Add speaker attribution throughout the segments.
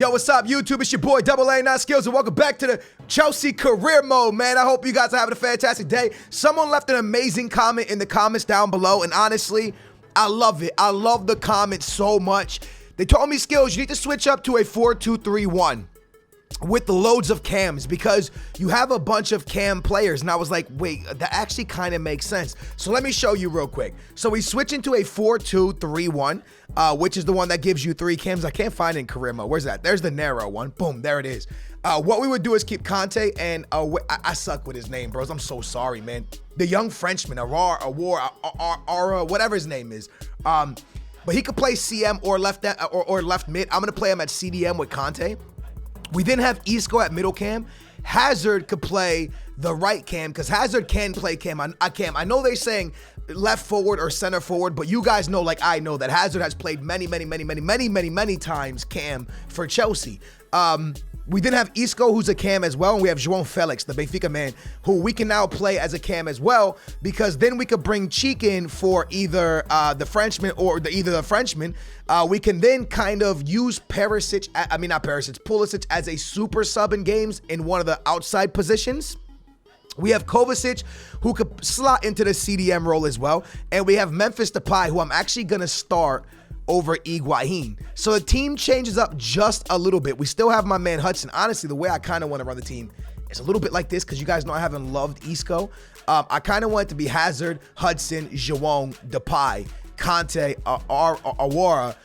Speaker 1: Yo, what's up, YouTube? It's your boy, Double A, Not Skills, and welcome back to the Chelsea career mode, man. I hope you guys are having a fantastic day. Someone left an amazing comment in the comments down below, and honestly, I love it. I love the comments so much. They told me, Skills, you need to switch up to a 4-2-3-1 with loads of cams because you have a bunch of cam players. And I was like, wait, that actually kind of makes sense. So let me show you real quick. So we switch into a 4-2-3-1, which is the one that gives you 3 cams. I can't find it in career mode. Where's that? There's the narrow one. Boom, there it is. What we would do is keep Conte and I suck with his name, bros. I'm so sorry, man. The young Frenchman, whatever his name is. But he could play CM or left mid. I'm gonna play him at CDM with Conte. We then have Isco at middle cam. Hazard could play the right cam because Hazard can play cam. I know they're saying left forward or center forward, but you guys know, like I know, that Hazard has played many times cam for Chelsea. We then have Isco, who's a cam as well, and we have João Felix, the Benfica man, who we can now play as a cam as well, because then we could bring Cheek in for either the Frenchman or the Frenchman. We can then kind of use Pulisic as a super sub in games in one of the outside positions. We have Kovacic, who could slot into the CDM role as well, and we have Memphis Depay, who I'm actually gonna start over Higuain. So the team changes up just a little bit. We still have my man Hudson. Honestly, the way I kind of want to run the team is a little bit like this, because you guys know I haven't loved Isco. I kind of want it to be Hazard, Hudson, João, Depay, Conte, Awara,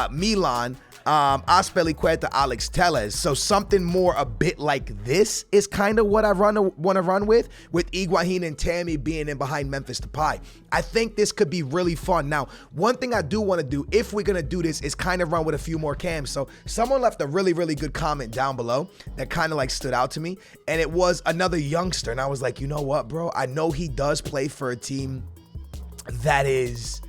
Speaker 1: Milan, Azpilicueta, Alex Telles. So something more a bit like this is kind of what I want to run with Higuain and Tammy being in behind Memphis Depay. I think this could be really fun. Now, one thing I do want to do, if we're going to do this, is kind of run with a few more cams. So someone left a really good comment down below that kind of like stood out to me, and it was another youngster, and I was like, you know what, bro? I know he does play for a team that is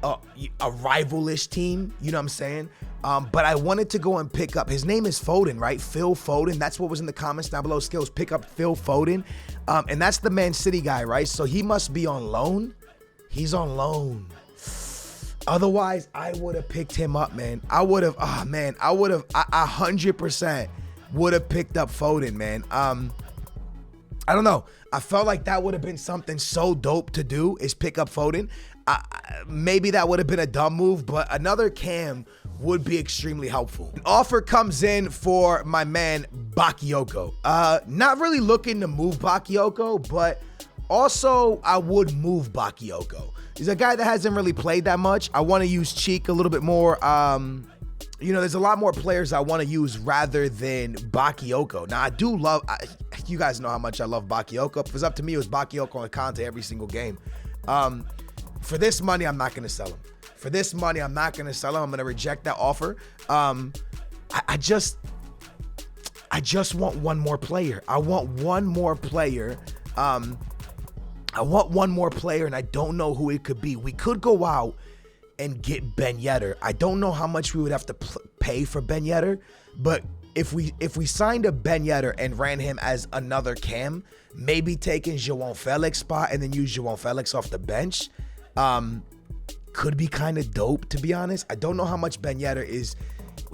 Speaker 1: a rivalish team, you know what I'm saying? But I wanted to go and pick up, his name is Foden, right? Phil Foden. That's what was in the comments down below. Skills, pick up Phil Foden. And that's the Man City guy, right? So he must be on loan. He's on loan. Otherwise, I would have picked him up, man. I would have 100% would have picked up Foden, man. I don't know. I felt like that would have been something so dope to do, is pick up Foden. Maybe that would have been a dumb move, but another cam would be extremely helpful. An offer comes in for my man Bakayoko. Not really looking to move Bakayoko, but also I would move Bakayoko. He's a guy that hasn't really played that much. I want to use Cheek a little bit more. There's a lot more players I want to use rather than Bakayoko. Now, I do love, you guys know how much I love Bakayoko. If it was up to me, it was Bakayoko and Conte every single game. For this money, I'm not going to sell him. For this money, I'm not going to sell him. I'm going to reject that offer. I just want one more player. I want one more player. And I don't know who it could be. We could go out and get Ben Yedder. I don't know how much we would have to pay for Ben Yedder, but if we signed a Ben Yedder and ran him as another cam, maybe taking João Felix spot and then use João Felix off the bench, could be kind of dope, to be honest. I don't know how much Ben Yedder is.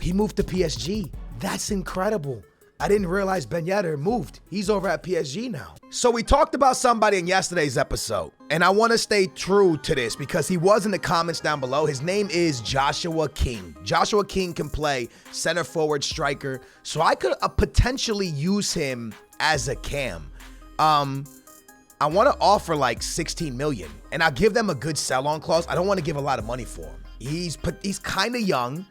Speaker 1: He moved to PSG. That's incredible. I didn't realize Ben Yedder moved. He's over at PSG now. So we talked about somebody in yesterday's episode, and I want to stay true to this because he was in the comments down below. His name is Joshua King. Joshua King can play center forward, striker, so I could potentially use him as a cam. I want to offer like 16 million, and I'll give them a good sell-on clause. I don't want to give a lot of money for him. He's kind of young.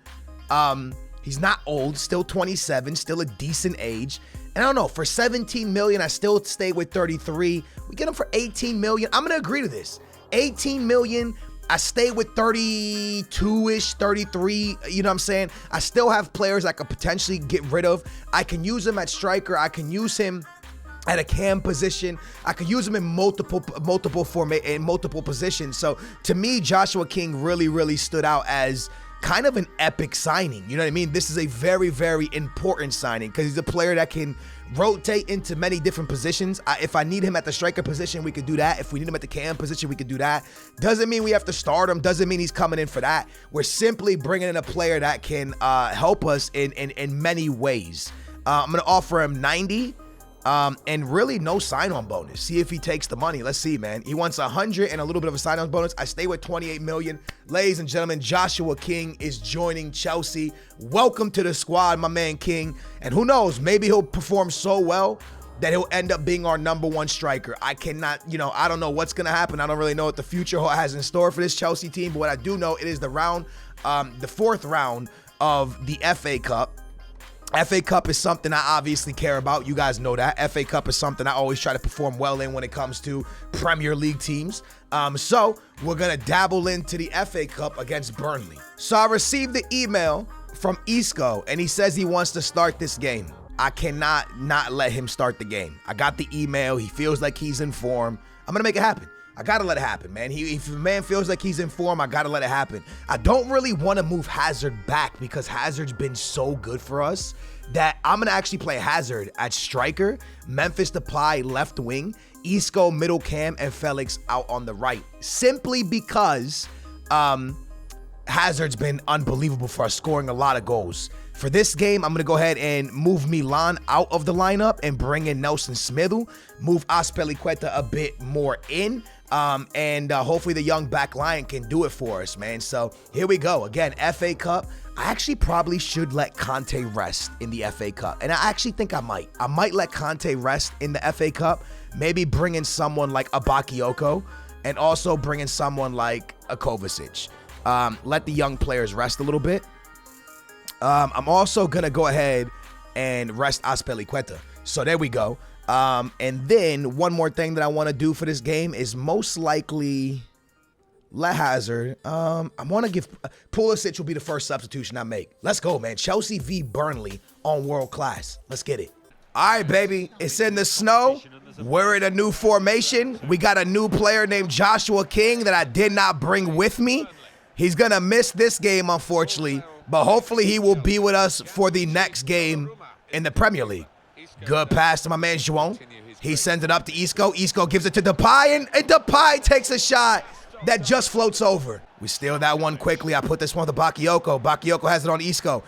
Speaker 1: He's not old, still 27, still a decent age. And I don't know, for 17 million, I still stay with 33. We get him for 18 million. I'm going to agree to this. 18 million, I stay with 32-ish, 33. You know what I'm saying? I still have players I could potentially get rid of. I can use him at striker. I can use him at a cam position. I could use him in multiple positions. So to me, Joshua King really stood out as kind of an epic signing. You know what I mean? This is a very important signing because he's a player that can rotate into many different positions. If I need him at the striker position, we could do that. If we need him at the cam position, we could do that. Doesn't mean we have to start him. Doesn't mean he's coming in for that. We're simply bringing in a player that can help us in many ways. I'm going to offer him 90 and really no sign-on bonus. See if he takes the money. Let's see, man. He wants 100 and a little bit of a sign-on bonus. I stay with 28 million. Ladies and gentlemen, Joshua King is joining Chelsea. Welcome to the squad, my man King. And who knows, maybe he'll perform so well that he'll end up being our #1 striker. I cannot, I don't know what's going to happen. I don't really know what the future has in store for this Chelsea team. But what I do know, it is the fourth round of the FA Cup. FA Cup is something I obviously care about. You guys know that. FA Cup is something I always try to perform well in when it comes to Premier League teams. So we're going to dabble into the FA Cup against Burnley. So I received the email from Isco, and he says he wants to start this game. I cannot not let him start the game. I got the email. He feels like he's in form. I'm going to make it happen. I got to let it happen, man. If the man feels like he's in form, I got to let it happen. I don't really want to move Hazard back because Hazard's been so good for us that I'm going to actually play Hazard at striker, Memphis Depay left wing, Isco middle cam, and Felix out on the right. Simply because Hazard's been unbelievable for us, scoring a lot of goals. For this game, I'm going to go ahead and move Milan out of the lineup and bring in Nelson Smithel, move Azpilicueta a bit more in, and hopefully the young back line can do it for us, man. So here we go. Again, FA Cup. I actually probably should let Conte rest in the FA Cup, and I actually think I might. I might let Conte rest in the FA Cup, maybe bring in someone like a Bakayoko, and also bring in someone like a Kovacic. Let the young players rest a little bit. I'm also going to go ahead and rest Azpilicueta. So there we go. And then one more thing that I want to do for this game is most likely let Hazard. I want to give Pulisic will be the first substitution I make. Let's go, man. Chelsea v Burnley on World Class. Let's get it. All right, baby. It's in the snow. We're in a new formation. We got a new player named Joshua King that I did not bring with me. He's going to miss this game, unfortunately. But hopefully he will be with us for the next game in the Premier League. Good pass to my man João. He sends it up to Isco. Isco gives it to Depay, and Depay takes a shot that just floats over. We steal that one quickly. I put this one to Bakayoko. Bakayoko has it on Isco.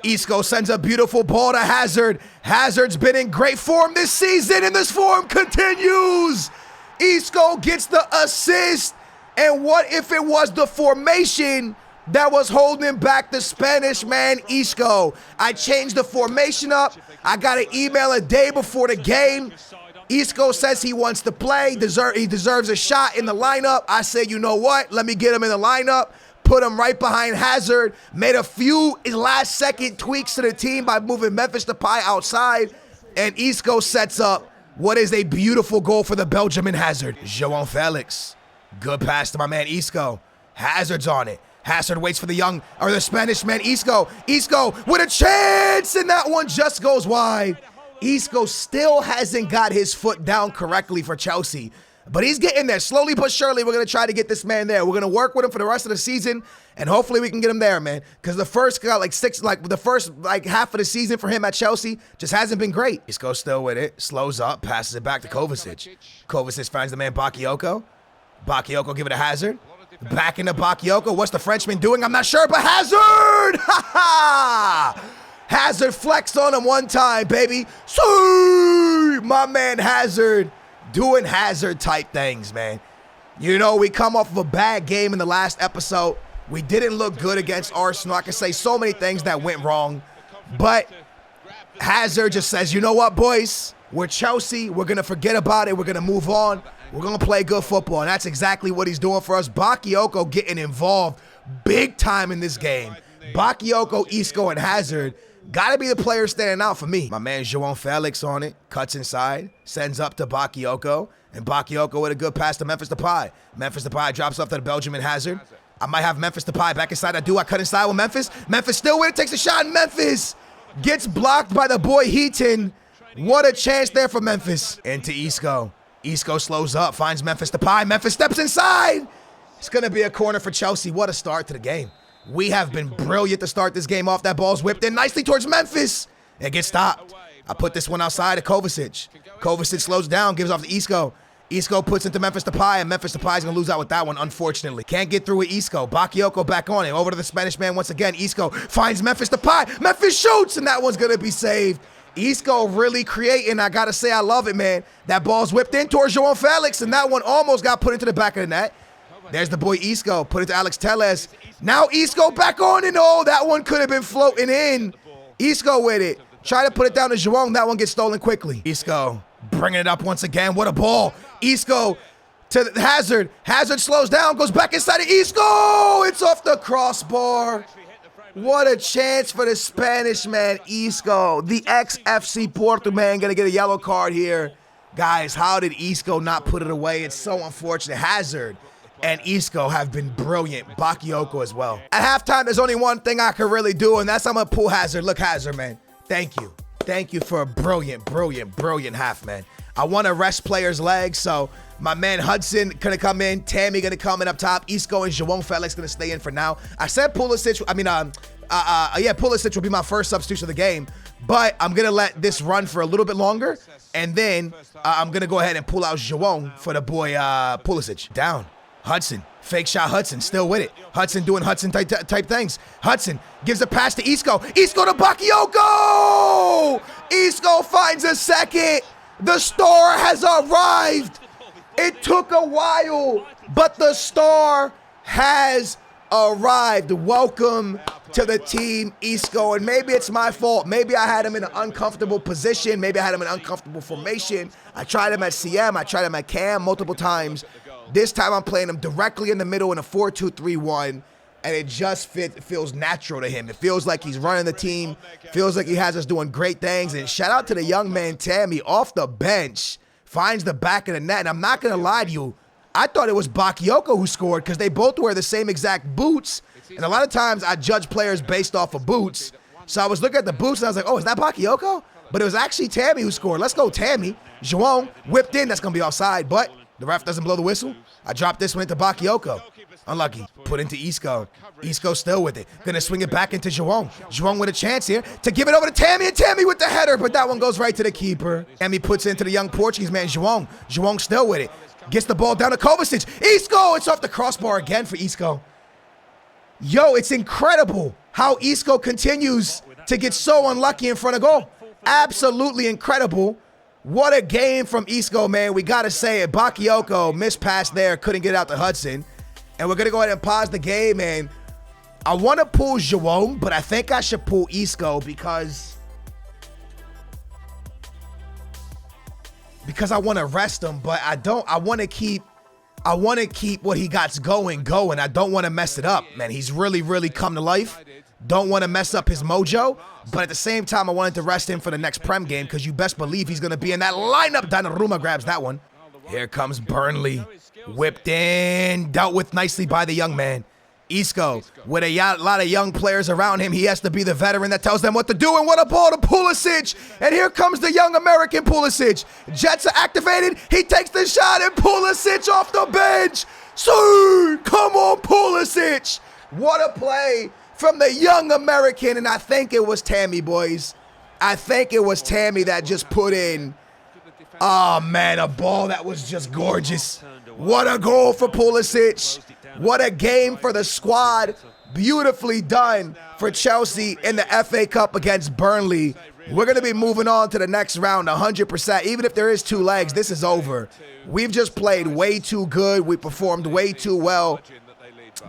Speaker 1: Isco sends a beautiful ball to Hazard. Hazard's been in great form this season, and this form continues. Isco gets the assist. And what if it was the formation that was holding back the Spanish man, Isco? I changed the formation up. I got an email a day before the game. Isco says he wants to play. He deserves a shot in the lineup. I said, you know what? Let me get him in the lineup. Put him right behind Hazard. Made a few last-second tweaks to the team by moving Memphis Depay outside. And Isco sets up what is a beautiful goal for the Belgian Hazard. João Felix. Good pass to my man Isco. Hazard's on it. Hazard waits for the Spanish man Isco. Isco with a chance, and that one just goes wide. Isco still hasn't got his foot down correctly for Chelsea, but he's getting there. Slowly but surely, we're going to try to get this man there. We're going to work with him for the rest of the season, and hopefully we can get him there, man. Because the first half of the season for him at Chelsea just hasn't been great. Isco still with it, slows up, passes it back to Kovacic. Kovacic finds the man Bakayoko. Bakayoko give it to Hazard. Back into Bakayoko. What's the Frenchman doing? I'm not sure, but Hazard! Ha ha! Hazard flexed on him one time, baby. See! My man Hazard doing Hazard type things, man. You know, we come off of a bad game in the last episode. We didn't look good against Arsenal. I can say so many things that went wrong. But Hazard just says, you know what, boys? We're Chelsea. We're going to forget about it. We're going to move on. We're going to play good football, and that's exactly what he's doing for us. Bakayoko getting involved big time in this game. Bakayoko, Isco, and Hazard got to be the players standing out for me. My man João Felix on it, cuts inside, sends up to Bakayoko, and Bakayoko with a good pass to Memphis Depay. Memphis Depay drops off to the Belgian Hazard. I might have Memphis Depay back inside. I cut inside with Memphis. Memphis still with it, takes a shot, and Memphis gets blocked by the boy Heaton. What a chance there for Memphis. Into Isco. Isco slows up, finds Memphis Depay. Memphis steps inside. It's going to be a corner for Chelsea. What a start to the game. We have been brilliant to start this game off. That ball's whipped in nicely towards Memphis. It gets stopped. I put this one outside to Kovacic. Kovacic slows down, gives off to Isco. Isco puts into Memphis Depay, and Memphis Depay is going to lose out with that one, unfortunately. Can't get through with Isco. Bakayoko back on it. Over to the Spanish man once again. Isco finds Memphis Depay. Memphis shoots, and that one's going to be saved. Isco really creating. I got to say, I love it, man. That ball's whipped in towards João Felix, and that one almost got put into the back of the net. There's the boy Isco. Put it to Alex Telles. Now Isco back on, and oh, that one could have been floating in. Isco with it. Try to put it down to João. That one gets stolen quickly. Isco bringing it up once again. What a ball. Isco to Hazard. Hazard slows down, goes back inside of Isco. It's off the crossbar. What a chance for the Spanish man, Isco. The ex-FC Porto man going to get a yellow card here. Guys, how did Isco not put it away? It's so unfortunate. Hazard and Isco have been brilliant. Bakayoko as well. At halftime, there's only one thing I can really do, and that's I'm going to pull Hazard. Look, Hazard, man. Thank you. Thank you for a brilliant, brilliant, brilliant half, man. I want to rest players' legs, so my man Hudson going to come in. Tammy going to come in up top. Isco and João Felix going to stay in for now. I said Pulisic, Pulisic will be my first substitution of the game, but I'm going to let this run for a little bit longer, and then I'm going to go ahead and pull out João for the boy Pulisic. Down. Hudson. Fake shot Hudson. Still with it. Hudson doing Hudson type things. Hudson gives a pass to Isco. Isco to Bakayoko! Isco finds a second. The star has arrived. It took a while, but the star has arrived. Welcome to the team, Isco. And maybe it's my fault. Maybe I had him in an uncomfortable position. Maybe I had him in an uncomfortable formation. I tried him at CM. I tried him at Cam multiple times. This time I'm playing him directly in the middle in a 4-2-3-1, and it just feels natural to him. It feels like he's running the team. Feels like he has us doing great things. And shout out to the young man, Tammy, off the bench. Finds the back of the net. And I'm not going to lie to you. I thought it was Bakayoko who scored because they both wear the same exact boots. And a lot of times I judge players based off of boots. So I was looking at the boots and I was like, oh, is that Bakayoko? But it was actually Tammy who scored. Let's go, Tammy. João whipped in. That's going to be offside, but the ref doesn't blow the whistle. I dropped this one into Bakayoko. Unlucky. Put into Isco. Isco still with it. Gonna swing it back into João. João with a chance here to give it over to Tammy, and Tammy with the header, but that one goes right to the keeper. Tammy puts it into the young Portuguese man, João. João still with it. Gets the ball down to Kovacic. Isco! It's off the crossbar again for Isco. Yo, it's incredible how Isco continues to get so unlucky in front of goal. Absolutely incredible. What a game from Isco, man. We got to say it. Bakayoko missed pass there. Couldn't get out to Hudson. And we're going to go ahead and pause the game. And I want to pull João, but I think I should pull Isco because I want to rest him. But I don't. I want to keep what he got going. I don't want to mess it up, man. He's really, really come to life. Don't want to mess up his mojo, but at the same time, I wanted to rest him for the next Prem game because you best believe he's going to be in that lineup. Donnarumma grabs that one. Here comes Burnley. Whipped in, dealt with nicely by the young man. Isco, with a lot of young players around him, he has to be the veteran that tells them what to do, and what a ball to Pulisic. And here comes the young American Pulisic. Jets are activated. He takes the shot, and Pulisic off the bench. So, come on, Pulisic. What a play from the young American, and I think it was Tammy, boys. I think it was Tammy that just put in, oh man, a ball that was just gorgeous. What a goal for Pulisic. What a game for the squad. Beautifully done for Chelsea in the FA Cup against Burnley. We're going to be moving on to the next round 100%. Even if there is 2 legs, this is over. We've just played way too good. We performed way too well.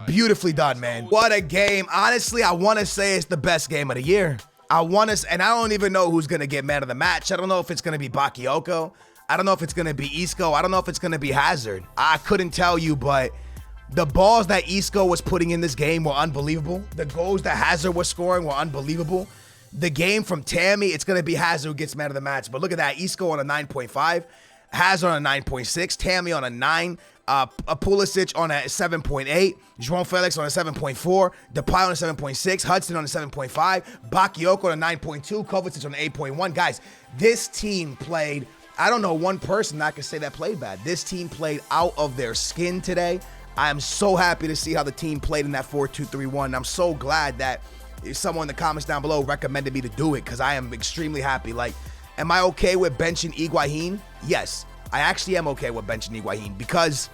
Speaker 1: Beautifully done, man. What a game. Honestly, I want to say it's the best game of the year. And I don't even know who's going to get man of the match. I don't know if it's going to be Bakayoko. I don't know if it's going to be Isco. I don't know if it's going to be Hazard. I couldn't tell you, but the balls that Isco was putting in this game were unbelievable. The goals that Hazard was scoring were unbelievable. The game from Tammy, it's going to be Hazard who gets man of the match. But look at that. Isco on a 9.5. Hazard on a 9.6. Tammy on a 9. Pulisic on a 7.8. João Felix on a 7.4. Depay on a 7.6. Hudson on a 7.5. Bakayoko on a 9.2. Kovacic on an 8.1. Guys, this team played, I don't know one person I can say that played bad. This team played out of their skin today. I am so happy to see how the team played in that 4-2-3-1. I'm so glad that someone in the comments down below recommended me to do it because I am extremely happy. Like, Am I okay with benching Higuain? Yes, I actually am okay with benching Higuain because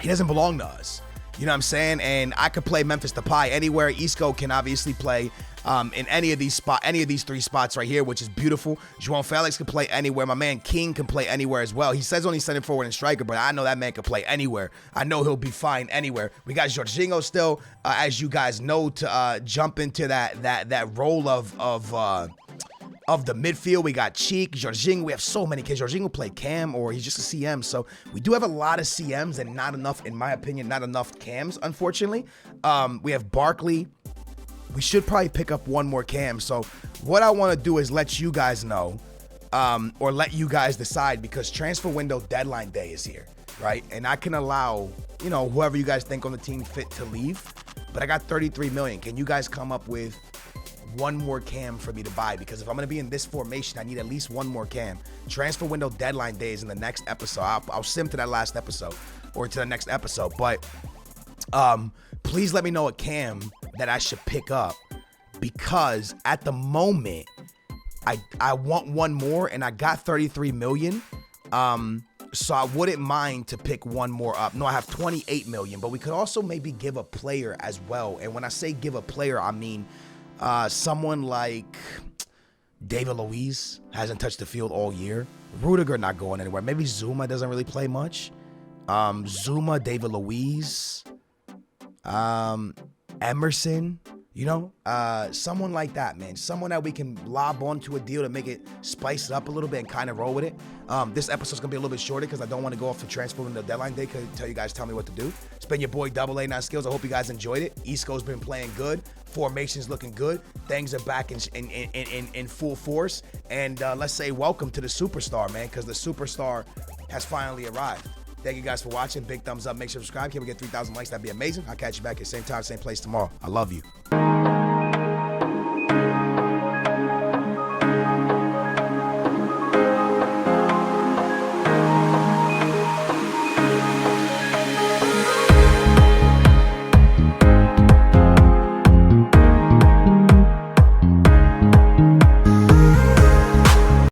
Speaker 1: he doesn't belong to us. You know what I'm saying? And I could play Memphis Depay anywhere. Isco can obviously play in any of these three spots right here, which is beautiful. João Felix can play anywhere. My man King can play anywhere as well. He says only center forward and striker, but I know that man can play anywhere. I know he'll be fine anywhere. We got Jorginho still, as you guys know, to jump into that role of the midfield. We got Cheek, Jorginho. We have so many kids. Jorginho play Cam, or he's just a CM. So we do have a lot of CMs and not enough, in my opinion, not enough Cams, unfortunately. We have Barkley. We should probably pick up one more Cam. So what I want to do is let you guys know, or let you guys decide, because transfer window deadline day is here, right? And I can allow, you know, whoever you guys think on the team fit to leave. But I got 33 million. Can you guys come up with one more Cam for me to buy? Because if I'm going to be in this formation, I need at least one more Cam. Transfer window deadline day is in the next episode. I'll sim to that last episode or to the next episode. But please let me know a Cam that I should pick up, because at the moment I want one more and I got 33 million. So I wouldn't mind to pick one more up. No, I have 28 million, but we could also maybe give a player as well. And when I say give a player, I mean someone like David Luiz hasn't touched the field all year. Rudiger not going anywhere. Maybe Zuma doesn't really play much. Zuma, David Luiz, Emerson, you know, someone like that, man. Someone that we can lob onto a deal to make it spice it up a little bit and kind of roll with it. This episode's gonna be a little bit shorter because I don't want to go off the transfer window deadline day until you guys tell me what to do. It's been your boy Double A9 Skills. I hope you guys enjoyed it. Isco's been playing good. Formation's looking good. Things are back in full force. And let's say welcome to the superstar, man, because the superstar has finally arrived. Thank you guys for watching. Big thumbs up. Make sure to subscribe. Can we get 3,000 likes? That'd be amazing. I'll catch you back at the same time, same place tomorrow. I love you.